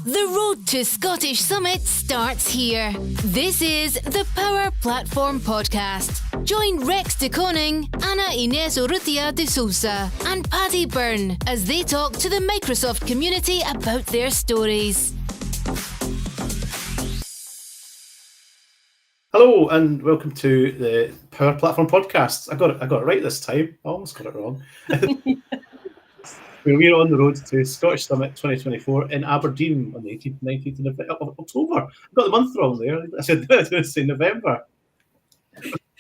The road to Scottish Summit starts here. This is the Power Platform Podcast. Join Rex de Koning, Ana Inés Urrutia de Sousa, and Paddy Byrne as they talk to the Microsoft community about their stories. Hello and welcome to the Power Platform Podcast. I got it right this time. I almost got it wrong. We're on the road to Scottish Summit 2024 in Aberdeen on the 18th and 19th of October. I got the month wrong there. I said I was going to say November.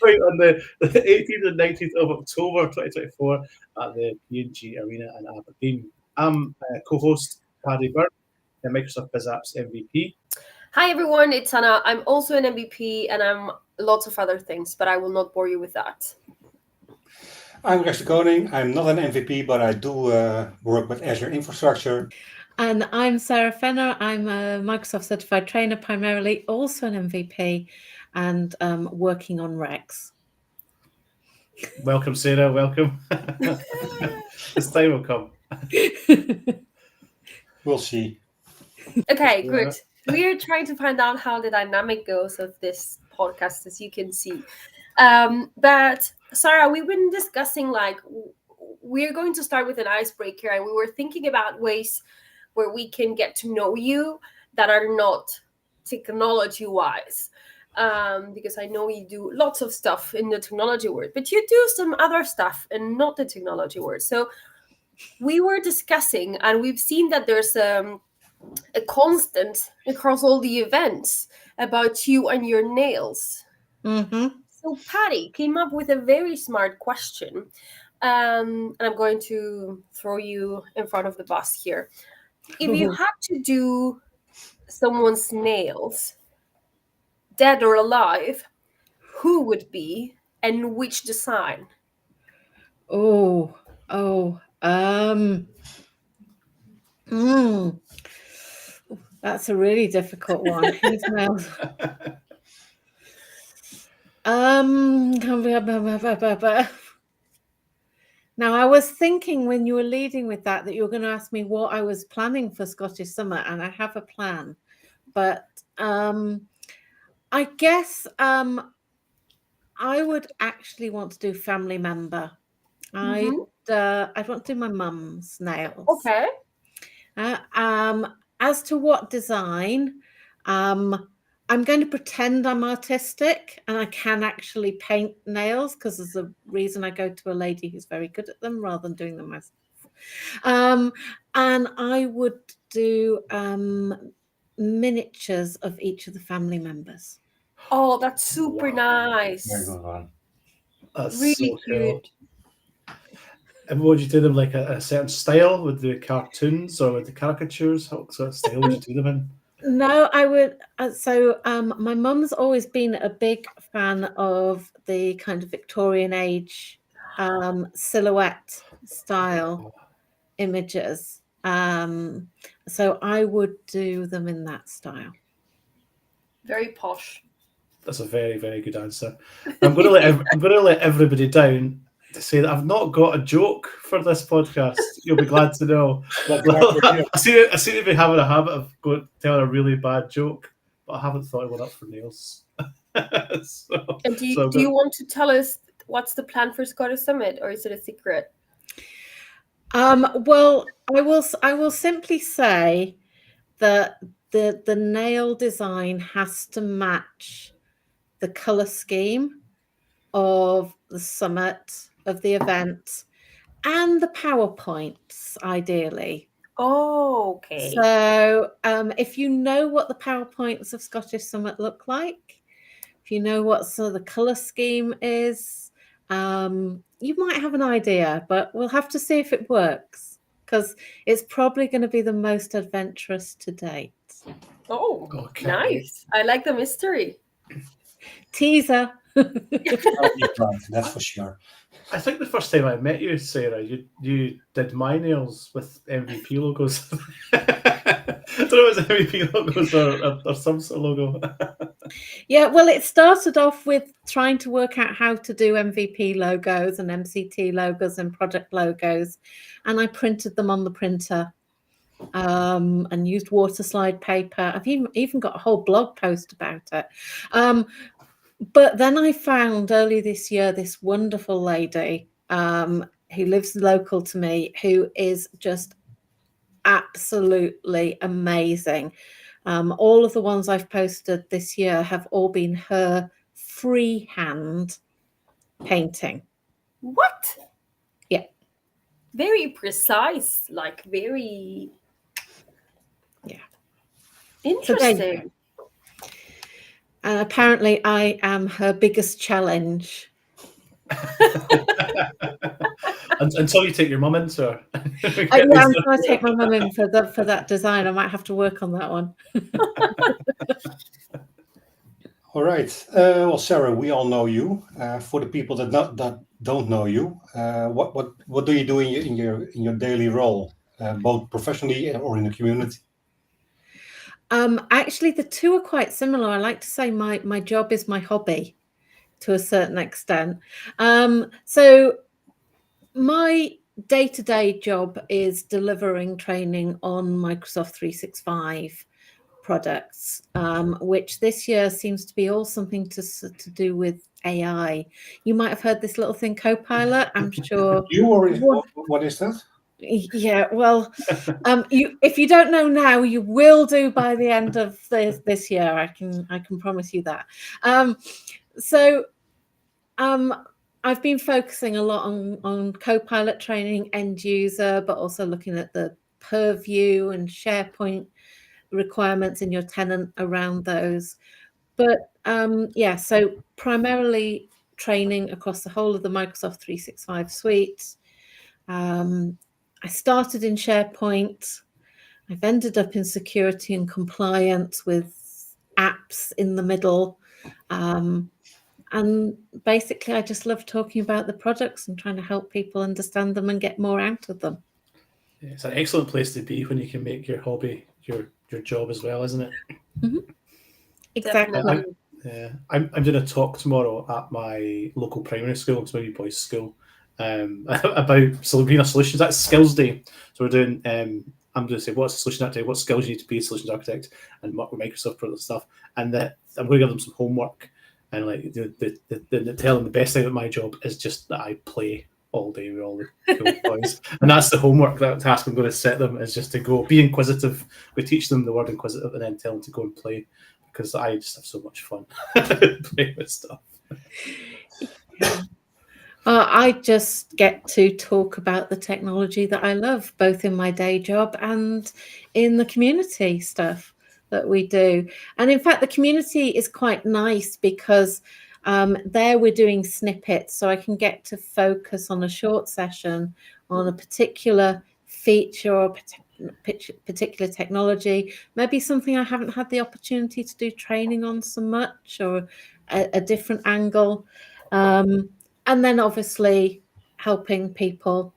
Right, on the 18th and 19th of October 2024 at the P&G Arena in Aberdeen. I'm co-host Paddy Byrne, the Microsoft BizApps MVP. Hi everyone, it's Anna. I'm also an MVP and I'm lots of other things, but I will not bore you with that. I'm Rex de Koning. I'm not an MVP, but I do work with Azure infrastructure. And I'm Sara Fennah. I'm a Microsoft certified trainer, primarily also an MVP, and working on Rex. Welcome, Sarah. Welcome. This time will come. We'll see. Okay, good. We're trying to find out how the dynamic goes of this podcast, as you can see. But Sarah, we've been discussing, we're going to start with an icebreaker, and we were thinking about ways where we can get to know you that are not technology-wise. Because I know you do lots of stuff in the technology world, but you do some other stuff and not the technology world. So we were discussing, and we've seen that there's a constant across all the events about you and your nails. Mm-hmm. So Paddy came up with a very smart question, and I'm going to throw you in front of the bus here. If you had to do someone's nails, dead or alive, who would be and which design? That's a really difficult one. Whose nails? Now, I was thinking when you were leading with that you were going to ask me what I was planning for Scottish Summit, and I have a plan. But I guess I would actually want to do family member. I'd want to do my mum's nails. Okay. As to what design, I'm going to pretend I'm artistic and I can actually paint nails, because there's a reason I go to a lady who's very good at them rather than doing them myself. And I would do miniatures of each of the family members. Oh, that's super nice. Very good one. That's Really so good. cool. And would you do them like a certain style with the cartoons or with the caricatures? What sort of style would you do them in? No, I would. My mum's always been a big fan of the kind of Victorian age silhouette style images. So I would do them in that style. Very posh. That's a very, very good answer. I'm going to let everybody down to say that I've not got a joke for this podcast. You'll be glad to know. I seem to be having a habit of telling a really bad joke, but I haven't thought of one up for nails. And do you want to tell us what's the plan for Scottish Summit, or is it a secret? Well, I will simply say that the nail design has to match the color scheme of the summit, of the event, and the PowerPoints, ideally. Oh, okay. So if you know what the PowerPoints of Scottish Summit look like, if you know what sort of the color scheme is, you might have an idea, but we'll have to see if it works, because it's probably going to be the most adventurous to date. Oh, okay. Nice. I like the mystery. Teaser. That's for sure. I think the first time I met you, Sarah, you did my nails with MVP logos. I don't know if it was MVP logos or some sort of logo. Yeah, well, it started off with trying to work out how to do MVP logos and MCT logos and project logos, and I printed them on the printer. and used water slide paper. I've even got a whole blog post about it. But then I found early this year this wonderful lady who lives local to me, who is just absolutely amazing. All of the ones I've posted this year have all been her freehand painting. What? Yeah. Very precise, like very interesting. Apparently I am her biggest challenge. Until you take your mum in, sir. Yeah, I'm going to take my mum in for that design. I might have to work on that one. All right. Well, Sarah, we all know you. For the people that don't know you, what do you do in your daily role, both professionally or in the community? Actually, the two are quite similar. I like to say my job is my hobby to a certain extent. So my day-to-day job is delivering training on Microsoft 365 products, which this year seems to be all something to do with AI. You might have heard this little thing, Copilot. I'm sure. What is that? Yeah, well, if you don't know now, you will do by the end of this year. I can promise you that. I've been focusing a lot on Copilot training, end user, but also looking at the purview and SharePoint requirements in your tenant around those. But so primarily training across the whole of the Microsoft 365 suite. I started in SharePoint. I've ended up in security and compliance with apps in the middle. And basically, I just love talking about the products and trying to help people understand them and get more out of them. It's an excellent place to be when you can make your hobby your job as well, isn't it? Mm-hmm. Exactly. I'm doing a talk tomorrow at my local primary school, it's my wee boys' school, about being a solutions. That's Skills Day. So we're doing. I'm going to say what's the solution that day, what skills you need to be a solutions architect, and what Microsoft product stuff. And that I'm going to give them some homework, and like tell them the best thing about my job is just that I play all day with all the cool boys, and that's the homework, that task I'm going to set them, is just to go be inquisitive. We teach them the word inquisitive and then tell them to go and play, because I just have so much fun playing with stuff. I just get to talk about the technology that I love, both in my day job and in the community stuff that we do. And in fact, the community is quite nice because there we're doing snippets, so I can get to focus on a short session on a particular feature or particular technology, maybe something I haven't had the opportunity to do training on so much, or a different angle. And then obviously helping people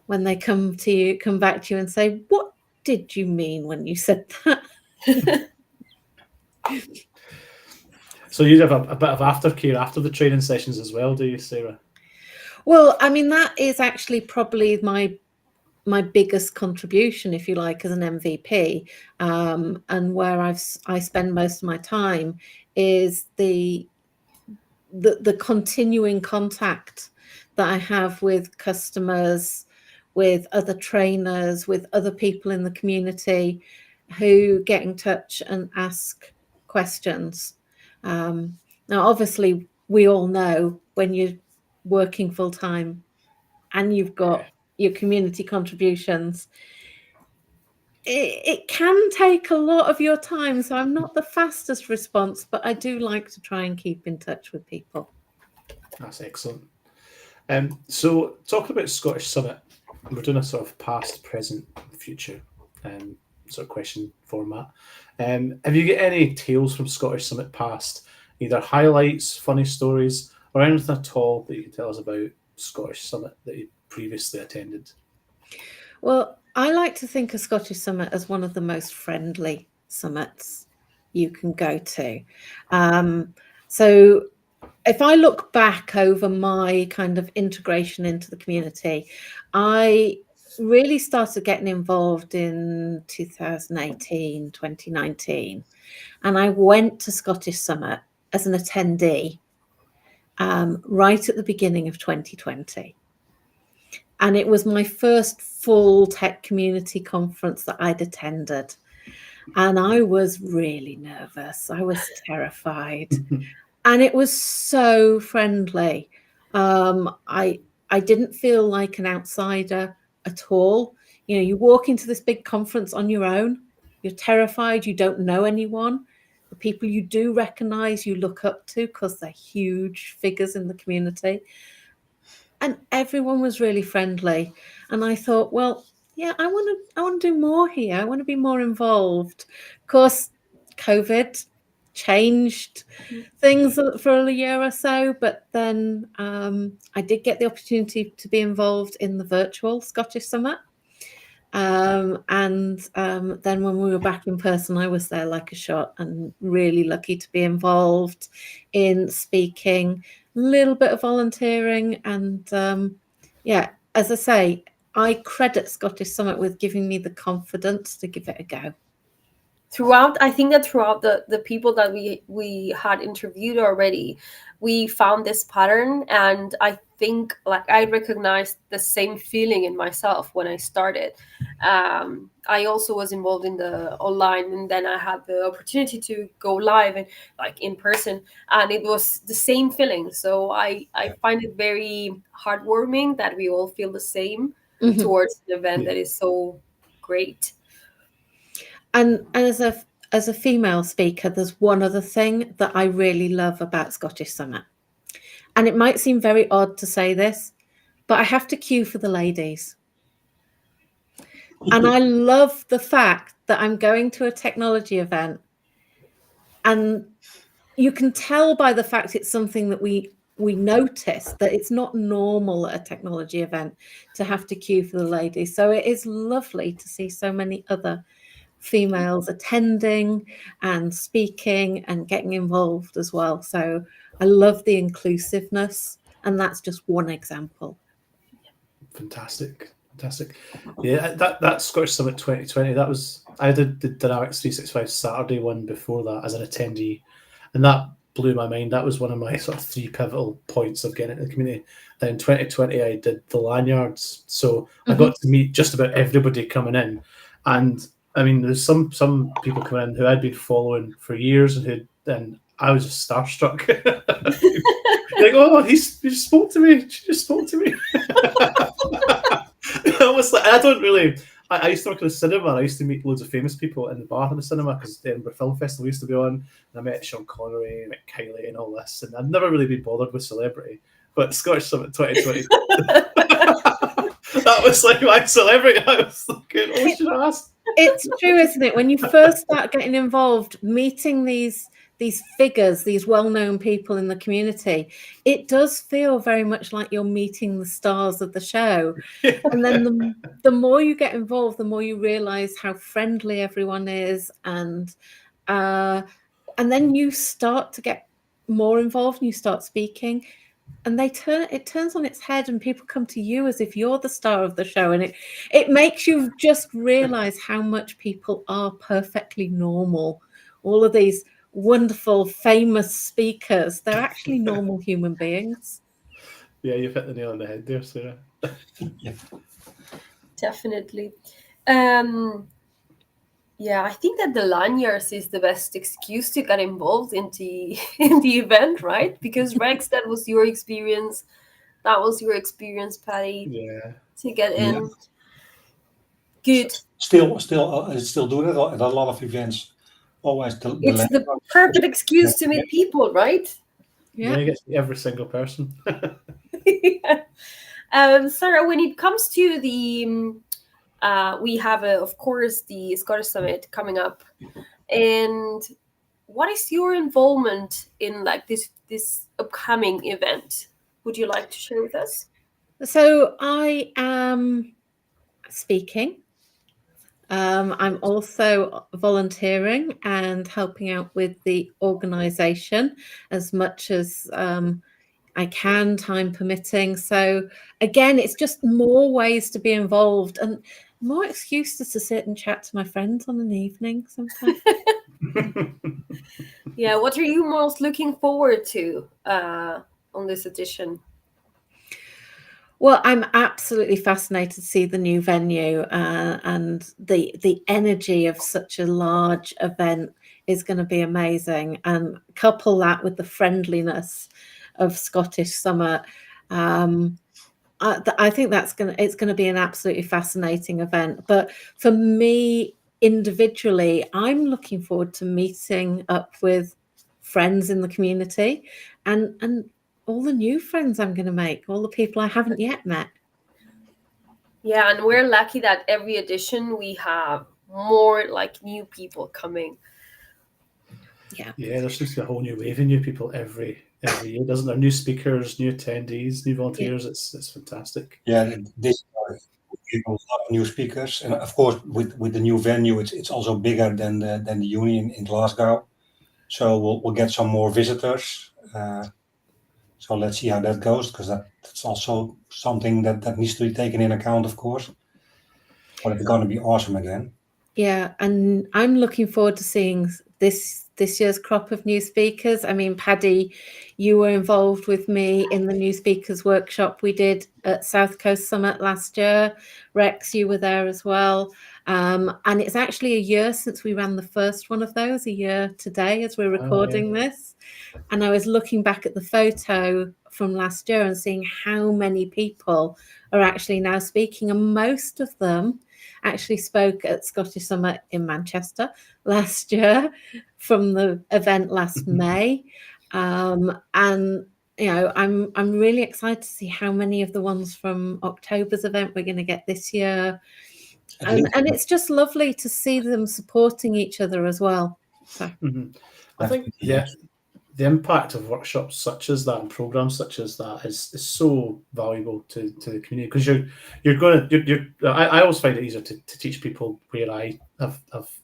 when they come back to you and say, what did you mean when you said that? So you have a bit of aftercare after the training sessions as well, do you, Sarah? Well, I mean, that is actually probably my biggest contribution, if you like, as an MVP, and where I spend most of my time is the continuing contact that I have with customers, with other trainers, with other people in the community who get in touch and ask questions. Now, obviously, we all know when you're working full time and you've got your community contributions, it can take a lot of your time. So I'm not the fastest response, but I do like to try and keep in touch with people. That's excellent. So talking about Scottish Summit, we're doing a sort of past, present, future sort of question format. Have you got any tales from Scottish Summit past, either highlights, funny stories, or anything at all that you can tell us about Scottish Summit that you previously attended? Well, I like to think of Scottish Summit as one of the most friendly summits you can go to. So if I look back over my kind of integration into the community, I really started getting involved in 2018, 2019. And I went to Scottish Summit as an attendee right at the beginning of 2020. And it was my first full tech community conference that I'd attended. And I was really nervous. I was terrified. And it was so friendly. I didn't feel like an outsider at all. You know, you walk into this big conference on your own. You're terrified. You don't know anyone. The people you do recognize, you look up to because they're huge figures in the community. And everyone was really friendly. And I thought, well, yeah, I want to do more here. I want to be more involved. Of course, COVID changed things for a year or so, but then I did get the opportunity to be involved in the virtual Scottish Summit. And then when we were back in person, I was there like a shot, and really lucky to be involved in speaking, a little bit of volunteering. And yeah, as I say, I credit Scottish Summit with giving me the confidence to give it a go. I think that throughout the people that we had interviewed already, we found this pattern, and I think like I recognized the same feeling in myself when I started. I also was involved in the online, and then I had the opportunity to go live and like in person, and it was the same feeling. So I find it very heartwarming that we all feel the same towards an event that is so great. And as a female speaker, there's one other thing that I really love about Scottish Summit. And it might seem very odd to say this, but I have to queue for the ladies. And I love the fact that I'm going to a technology event, and you can tell by the fact it's something that we notice that it's not normal at a technology event to have to queue for the ladies. So it is lovely to see so many other females attending and speaking and getting involved as well. So I love the inclusiveness, and that's just one example. Fantastic. Yeah, that Scottish Summit 2020, that was, I did the Dynamics 365 Saturday one before that as an attendee, and that blew my mind. That was one of my sort of 3 pivotal points of getting into the community. Then in 2020, I did the lanyards, so I got to meet just about everybody coming in. And I mean, there's some people coming in who I'd been following for years, and I was just starstruck. Like, oh, he just spoke to me. She just spoke to me. Almost like, I don't really. I used to work in the cinema, and I used to meet loads of famous people in the bar in the cinema because the Edinburgh Film Festival used to be on. And I met Sean Connery, met Kylie, and all this. And I'd never really been bothered with celebrity. But Scottish Summit 2020, that was like my celebrity. I was thinking, oh, should I ask? It's true, isn't it? When you first start getting involved, meeting these figures, these well-known people in the community, it does feel very much like you're meeting the stars of the show. And then the more you get involved, the more you realize how friendly everyone is, and then you start to get more involved and you start speaking, and it turns on its head, and people come to you as if you're the star of the show, and it makes you just realize how much people are perfectly normal. All of these wonderful famous speakers, they're actually normal human beings. Yeah, you've hit the nail on the head there, Sarah. Definitely. Yeah, I think that the lanyards is the best excuse to get involved in the event, right? Because Rex, that was your experience. That was your experience, Patty. Yeah. To get in. Yeah. Good. Still do that at a lot of events. Always It's the perfect excuse to meet people, right? Yeah, you get to meet every single person. Sarah, when it comes to the we have, of course, the Scottish Summit coming up. And what is your involvement in like this upcoming event? Would you like to share with us? So I am speaking. I'm also volunteering and helping out with the organisation as much as I can, time permitting. So again, it's just more ways to be involved and more excuses to sit and chat to my friends on an evening sometimes. Yeah, what are you most looking forward to on this edition? Well, I'm absolutely fascinated to see the new venue and the energy of such a large event is going to be amazing. And couple that with the friendliness of Scottish Summit. I think it's going to be an absolutely fascinating event. But for me individually, I'm looking forward to meeting up with friends in the community and all the new friends I'm going to make, all the people I haven't yet met. Yeah, and we're lucky that every edition we have more like new people coming. Yeah, there seems to be a whole new wave of new people every year, doesn't there? New speakers, new attendees, new volunteers. It's fantastic. Yeah, this a lot of new speakers, and of course, with the new venue, it's also bigger than the Union in Glasgow. So we'll get some more visitors. So let's see how that goes, because that's also something that needs to be taken in account, of course. But it's going to be awesome again. Yeah, and I'm looking forward to seeing this year's crop of new speakers. I mean, Paddy, you were involved with me in the new speakers workshop we did at South Coast Summit last year. Rex, you were there as well. And it's actually a year since we ran the first one of those, a year today as we're recording this. And I was looking back at the photo from last year and seeing how many people are actually now speaking, and most of them actually spoke at Scottish Summit in Manchester last year from the event last May. And you know, I'm really excited to see how many of the ones from October's event we're going to get this year. And it's just lovely to see them supporting each other as well. So I think the impact of workshops such as that and programs such as that is so valuable to the community, because I always find it easier to teach people where I have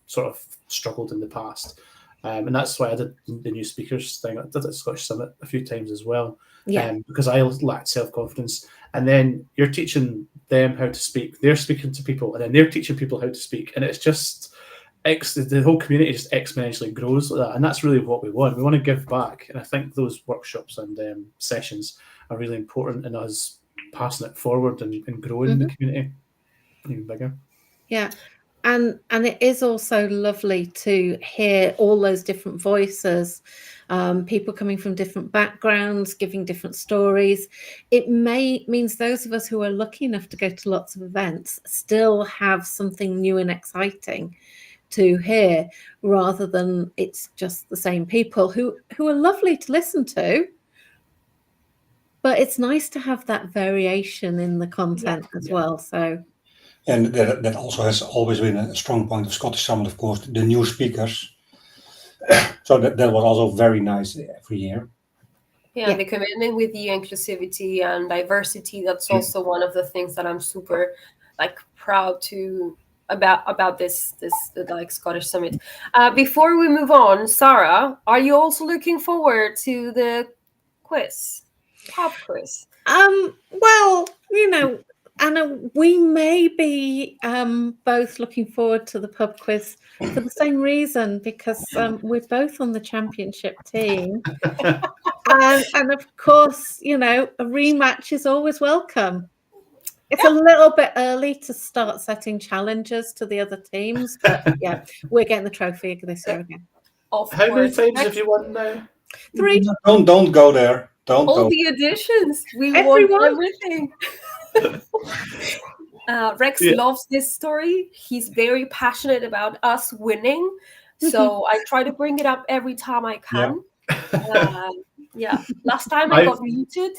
sort of struggled in the past, and that's why I did the new speakers thing. I did it at Scottish Summit a few times as well, because I lacked self-confidence, and then you're teaching them how to speak, they're speaking to people, and then they're teaching people how to speak, and it's just the whole community just exponentially grows like that, and that's really what we want. We want to give back, and I think those workshops and sessions are really important in us passing it forward and growing the community even bigger. Yeah, and it is also lovely to hear all those different voices, people coming from different backgrounds, giving different stories. It means those of us who are lucky enough to go to lots of events still have something new and exciting to hear, rather than it's just the same people who are lovely to listen to, but it's nice to have that variation in the content as well. So, and that also has always been a strong point of Scottish Summit, of course, the new speakers. So that was also very nice every year. Yeah, the commitment with the inclusivity and diversity, that's also one of the things that I'm super proud to about this Scottish Summit. Before we move on, Sara, are you also looking forward to the quiz, pub quiz? Well, you know, Anna, we may be both looking forward to the pub quiz for the same reason, because we're both on the championship team. And of course, you know, a rematch is always welcome. It's a little bit early to start setting challenges to the other teams, but yeah, we're getting the trophy this year again. How many times have you won now? 3. Don't go there. Don't all go. the editions. We Everyone. won everything. Rex loves this story. He's very passionate about us winning, so I try to bring it up every time I can. Last time I got muted.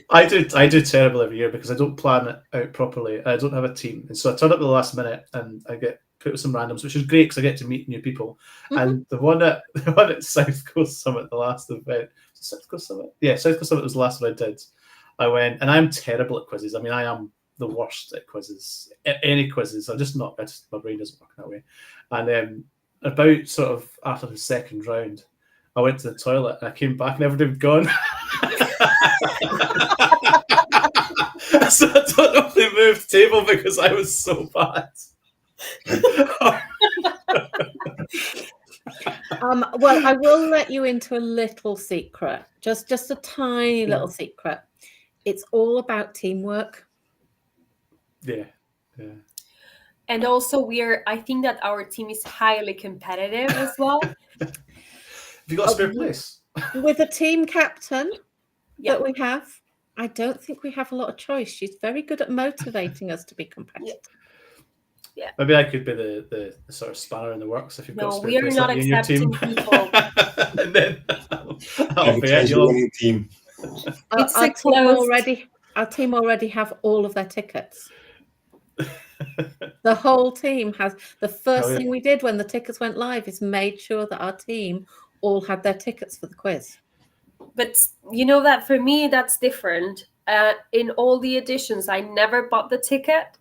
I do terrible every year because I don't plan it out properly. I don't have a team, and so I turn up at the last minute and I get put with some randoms, which is great because I get to meet new people. And the one at South Coast Summit, the last event, South Coast Summit, South Coast Summit was the last one I did. I went, and I'm terrible at quizzes. I mean, I am the worst at quizzes, any quizzes. I'm just not. My brain doesn't work that way. And about sort of after the second round, I went to the toilet and I came back and everything had gone. So I don't know if they moved the table because I was so bad. Well, I will let you into a little secret, just a tiny little secret. It's all about teamwork. Yeah. And also I think that our team is highly competitive as well. Have you got a spare place? With a team captain that we have, I don't think we have a lot of choice. She's very good at motivating us to be competitive. Yeah. Maybe I could be the sort of spanner in the works if you've got a spare we are place not like you and your team. accepting people. And then I'll be at your you. team. Our team already have all of their tickets. The whole team has. The first thing we did when the tickets went live is made sure that our team all had their tickets for the quiz. But you know that for me, that's different. In all the editions, I never bought the ticket.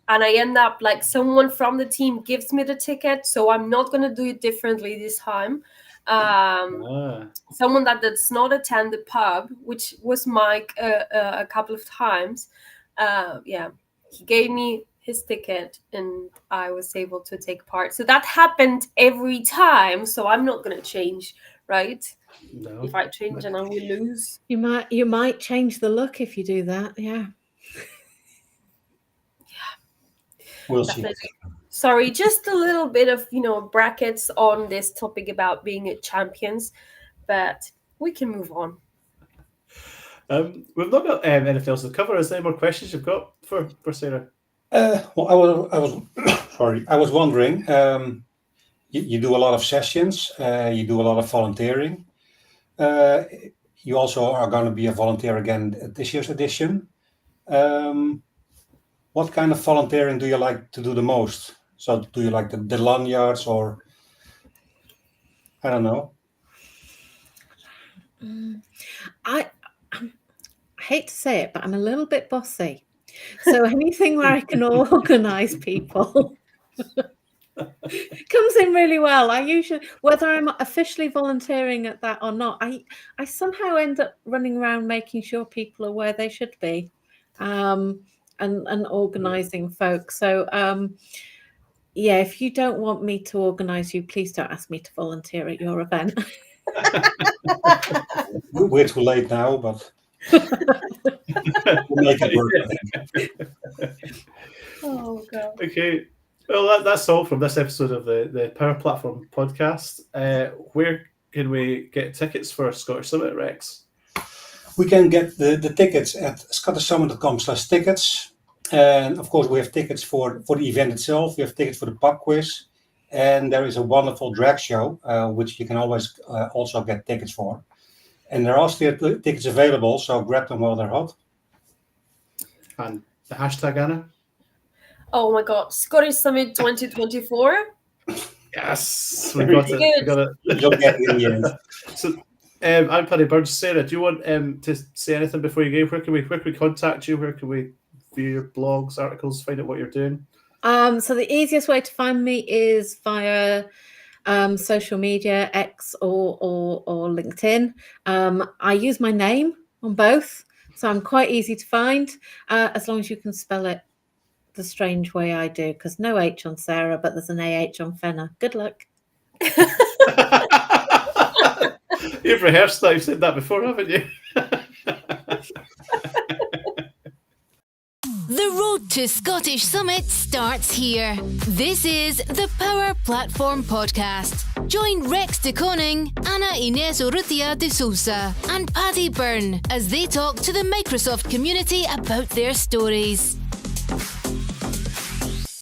And I end up like someone from the team gives me the ticket. So I'm not going to do it differently this time. Someone that does not attend the pub, which was Mike a couple of times. He gave me his ticket and I was able to take part. So that happened every time. So I'm not going to change, right? No. If I change and I will lose. You might change the look if you do that. Yeah. We'll see. Sorry, just a little bit of, brackets on this topic about being champions, but we can move on. We've not got anything else to cover. Is there any more questions you've got for Sarah? Well, I was wondering, you do a lot of sessions, you do a lot of volunteering. You also are going to be a volunteer again at this year's edition. What kind of volunteering do you like to do the most? So do you like the lanyards or, I don't know. I hate to say it, but I'm a little bit bossy. So anything where I can organise people comes in really well. I usually, whether I'm officially volunteering at that or not, I somehow end up running around making sure people are where they should be, and organising folks. So if you don't want me to organise you, please don't ask me to volunteer at your event. We're too late now, but we'll make it work. Oh God. Okay. Well, that's all from this episode of the Power Platform podcast. Where can we get tickets for Scottish Summit, Rex? We can get the tickets at scottishsummit.com/tickets. And of course, we have tickets for the event itself. We have tickets for the pub quiz. And there is a wonderful drag show, which you can always also get tickets for. And there are still tickets available, so grab them while they're hot. And the hashtag, Anna? Oh my God, Scottish Summit 2024. Yes, we got it. We got it. You'll get it in the end. So, I'm Paddy Burns. Sarah, do you want to say anything before you go? Where can we contact you? Where can we view your blogs, articles, find out what you're doing? So the easiest way to find me is via social media, X or LinkedIn. I use my name on both, so I'm quite easy to find, as long as you can spell it the strange way I do, because no H on Sarah, but there's an AH on Fennah. Good luck. You've rehearsed that. You've said that before, haven't you? The road to Scottish Summit starts here. This is the Power Platform Podcast. Join Rex de Koning, Ana Inés Urrutia de Sousa, and Paddy Byrne as they talk to the Microsoft community about their stories.